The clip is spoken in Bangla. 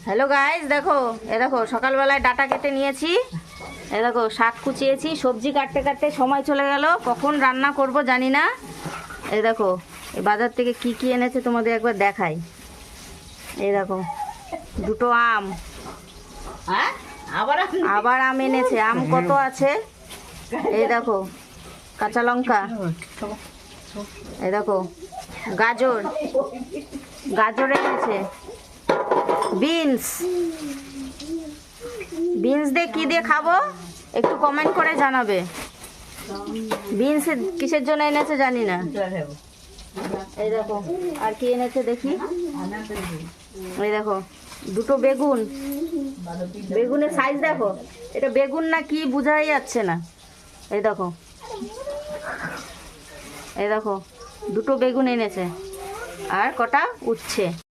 হ্যালো গাইস, দেখো দেখো সকালবেলায় ডাটা কেটে নিয়েছি। দেখো শাক কুচিয়েছি, সবজি কাটতে কাটতে সময় চলে গেল, কখন রান্না করব জানি না। দেখো এই বাজার থেকে কি কি এনেছে তোমাদের একবার দেখাই। দেখো দুটো আম, আবার আম এনেছে। আম কত আছে, দেখো কাঁচা লঙ্কা, দেখো গাজর, গাজর এনেছে, বিনস দিয়ে কি দিয়ে খাবো একটু কমেন্ট করে জানাবে। বিনস কিসের জন্য এনেছে জানি না। এই দেখো আর কি এনেছে দেখি। এই দেখো দুটো বেগুন, বেগুনের সাইজ দেখো, এটা বেগুন না কি বোঝাই যাচ্ছে না। এই দেখো দুটো বেগুন এনেছে আর কটা উচ্ছে।